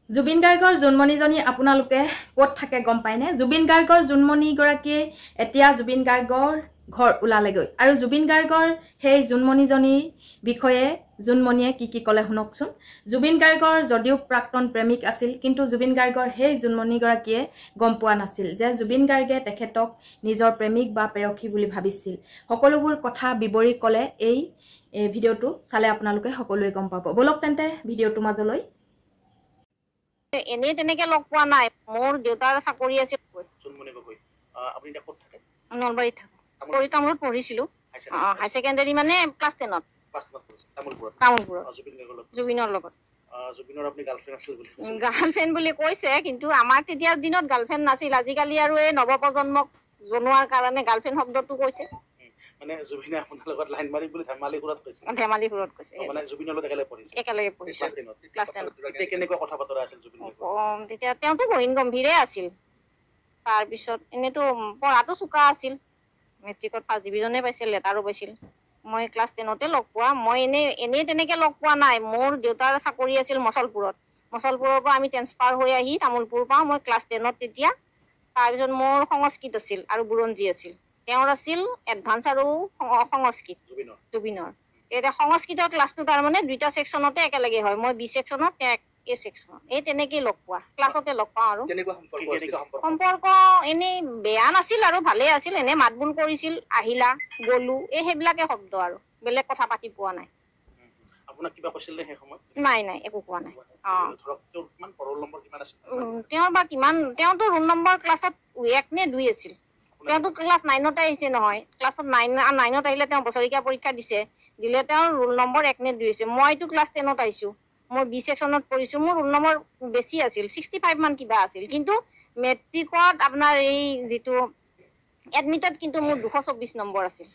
জুবিন গাৰ্গৰ জন্মনিজনী আপোনালোকে ক'ত থাকে গম পায়নে? জুবিন গাৰ্গৰ জন্মনিগৰাকীয়ে এতিয়া জুবিন গাৰ্গৰ ঘৰ ওলালেগৈ আৰু জুবিন গাৰ্গৰ সেই জন্মনিজনীৰ বিষয়ে জুনমণিয়ে কি ক'লে শুনকচোন। জুবিন গাৰ্গৰ যদিও প্ৰাক্তন প্ৰেমিক আছিল, কিন্তু জুবিন গাৰ্গৰ সেই জন্মনিগৰাকীয়ে গম পোৱা নাছিল যে জুবিন গাৰ্গে তেখেতক নিজৰ প্ৰেমিক বা প্ৰেয়সী বুলি ভাবিছিল। সকলোবোৰ কথা বিৱৰি ক'লে এই ভিডিঅ'টো চালে আপোনালোকে সকলোৱে গম পাব। বলক তেন্তে ভিডিঅ'টো মাজলৈ। এনে তেনেকে লগ পোৱা নাই। মোৰ দেউতাৰ চাকৰি আছিল। আপুনি ক'ত থাকে? নলবাৰীত থাকো। তামোলত পঢ়িছিলো। হাই ছেকেণ্ডাৰী মানে ক্লাছ 10ত। তামোলপুৰত জুবিনৰ লগত। গাৰ্লফ্ৰেণ্ড বুলি কৈছে, কিন্তু আমাৰ তেতিয়াৰ দিনত গাৰ্লফ্ৰেণ্ড নাছিল। আজিকালি আৰু এই নৱপ্ৰজন্মক জনোৱাৰ কাৰণে গাৰ্লফ্ৰেণ্ড শব্দটো কৈছে। মানে জুবিনে আপোনাৰ লগত লাইন মাৰি বুলি ধেমালিপুৰত কৈছে। ধেমালিপুৰত কৈছে। মানে জুবিনৰ লগত একেলগে পঢ়িছে। ক্লাছ 10ত। কেনেকুৱা কথা বতৰা আছিল জুবিনৰ? তেতিয়া তেওঁতো গহীন গম্ভীৰে আছিল। তাৰপিছত এনেতো পঢ়াটো চোকা আছিল। মেট্ৰিকত ফাৰ্ষ্ট ডিভিজনে পাইছিল, লেটাৰো পাইছিল। মই ক্লাছ 10তে লগ পোৱা। মই এনেই তেনেকে লগ পোৱা নাই। মোৰ দেউতাৰ চাকৰি আছিল মচলপুৰত। মচলপুৰৰ পৰা আমি ট্ৰেন্সফাৰ হৈ আহি তামোলপুৰ পাওঁ। মই ক্লাছ 10ত তেতিয়া। তাৰপিছত মোৰ সংস্কৃত আছিল আৰু বুৰঞ্জী আছিল। তেওঁৰ আছিল এডভান্স আৰু সংস্কৃত জুবিনৰ। এতিয়া সংস্কৃতৰ ক্লাছটো তাৰমানে দুইটা ছেকশ্যনতে একেলগে হয়। মই বি ছেকশ্যনত, এ ছেকশ্যনত। এই তেনেকেই লগ পোৱা, ক্লাছতে লগ পাওঁ। আৰু সম্পৰ্ক এনেই বেয়া নাছিল আৰু ভালে আছিল। এনে মাত বোল কৰিছিল, আহিলা গলো, সেইবিলাকে শব্দ আৰু বেলেগ কথা পাতি পোৱা নাই। নাই নাই, একো কোৱা নাই। তেওঁৰ বা কিমান, তেওঁতো ৰোল নম্বৰ ক্লাছত 1 নে 2 আছিল। তেওঁতো ক্লাছ 9তে আহিছে নহয়। ক্লাছত 9ত আহিলে তেওঁ বছৰীয়া পৰীক্ষা দিছে। দিলে তেওঁৰ ৰোল নম্বৰ 1 নে 2 আছে। মইতো ক্লাছ 10ত আহিছো। মই বি ছেকশ্যনত পঢ়িছো। মোৰ ৰোল নম্বৰ বেছি আছিল, 65 মান কিবা আছিল। কিন্তু মেট্ৰিকত আপোনাৰ এই যিটো এডমিটত কিন্তু মোৰ 224 নম্বৰ আছিল।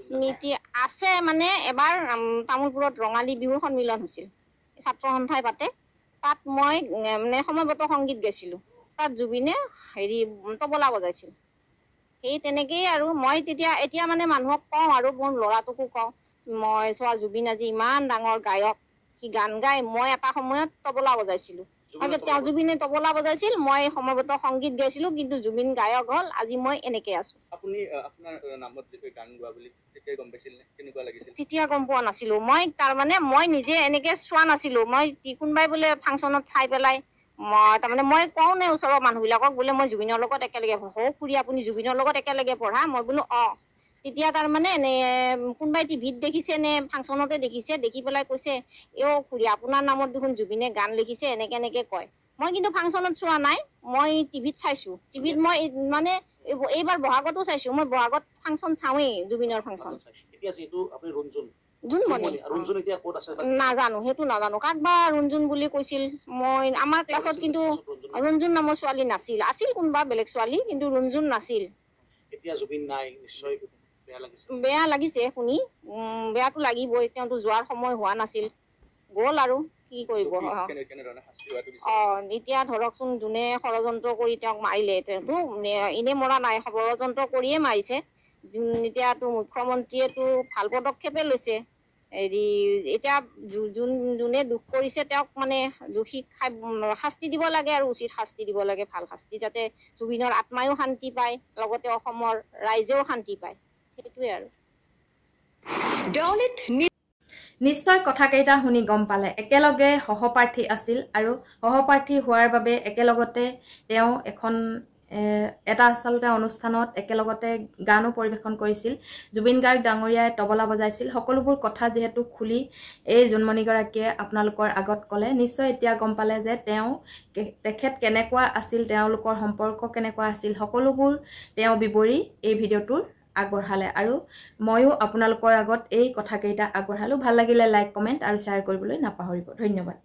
স্মৃতি আছে মানে এবাৰ তামোলপুৰত ৰঙালী বিহুৰ সন্মিলন হৈছিল, ছাত্ৰ সন্থাই পাতে। তাত মই মানে সময়গত সংগীত গাইছিলো। তাত জুবিনে তবলা বজাইছিল। সেই তেনেকেই আৰু মই এতিয়া মানে মানুহক কওঁ আৰু মোৰ ল'ৰাটোকো কওঁ, মই চোৱা জুবিন আজি ইমান ডাঙৰ গায়ক, সি গান গাই। মই এটা সময়ত তবলা বজাইছিলো। তেওঁ জুবিনে তবলা বজাইছিল, মই সময়গত সংগীত গাইছিলো। কিন্তু জুবিন গায়ক হল, আজি মই এনেকে আছো। আপুনি আপোনাৰ নামত গান গোৱা বুলি তেতিয়া গম পাইছিল নে? কেনেকুৱা লাগিছিল? তেতিয়া গম পোৱা নাছিলো। মই তাৰমানে মই নিজে এনেকে চোৱা নাছিলো। মই কোনোবাই বোলে ফাংচনত চাই পেলাই মই কওঁ নে ওচৰৰ মানুহবিলাকক বোলে মই জুবিনৰ লগত একেলগে পঢ়ো। খুৰী আপুনি জুবিনৰ লগত একেলগে পঢ়া? মই বোলো তেতিয়া তাৰমানে কোনোবাই টিভিত দেখিছে নে ফাংচনতে দেখিছে, দেখি পেলাই কৈছে, খুৰী আপোনাৰ নামত দেখোন জুবিনে গান লিখিছে, এনেকে এনেকে কয়। মই কিন্তু ফাংচনত চোৱা নাই, মই টিভিত চাইছো। টিভিত মই মানে এইবাৰ বহাগতো চাইছো। মই বহাগত ফাংচন চাওঁৱেই, জুবিনৰ ফাংচন। নাজানো, সেইটো নাজানো। কাক বা ৰুণজুন বুলি কৈছিল। আমাৰ ক্লাছত কিন্তু ৰুণজুন নামৰ ছোৱালী নাছিল। আছিল কোনোবা বেলেগ ছোৱালী, কিন্তু ৰুণজুন নাছিল। বেয়া লাগিছে শুনি। বেয়াটো লাগিবই। তেওঁতো যোৱাৰ সময় হোৱা নাছিল, গ'ল আৰু কি কৰিব। এতিয়া ধৰকচোন, যোনে ষড়যন্ত্ৰ কৰি তেওঁক মাৰিলে, তেওঁতো এনে মৰা নাই, ষড়যন্ত্ৰ কৰিয়ে মাৰিছে। এতিয়াতো মুখ্যমন্ত্ৰীয়েতো ভাল পদক্ষেপে লৈছে। এতিয়া যোনে দুখ কৰিছে তেওঁক মানে দোষীক শাস্তি দিব লাগে, আৰু উচিত শাস্তি দিব লাগে, ভাল শাস্তি, যাতে জুবিনৰ আত্মায়ো শান্তি পায়, লগতে অসমৰ ৰাইজেও শান্তি পায়। সেইটোৱে আৰু। নিশ্চয় কথাকেইটা শুনি গম পালে। একেলগে সহপাঠী আছিল আৰু সহপাঠী হোৱাৰ বাবে একেলগতে তেওঁ এটা আচলতে অনুষ্ঠানত একেলগতে গানো পৰিৱেশন কৰিছিল। জুবিন গাৰ্গ ডাঙৰীয়াই তবলা বজাইছিল। সকলোবোৰ কথা যিহেতু খুলি এই জুনমণিগৰাকীয়ে আপোনালোকৰ আগত ক'লে, নিশ্চয় এতিয়া গম পালে যে তেখেত কেনেকুৱা আছিল, তেওঁলোকৰ সম্পৰ্ক কেনেকুৱা আছিল, সকলোবোৰ তেওঁ বিৱৰি এই ভিডিঅ'টোৰ আগবঢ়ালে। আৰু ময়ো আপোনালোকৰ আগত এই কথাকেইটা আগবঢ়ালোঁ। ভাল লাগিলে লাইক, কমেণ্ট আৰু শ্বেয়াৰ কৰিবলৈ নাপাহৰিব। ধন্যবাদ।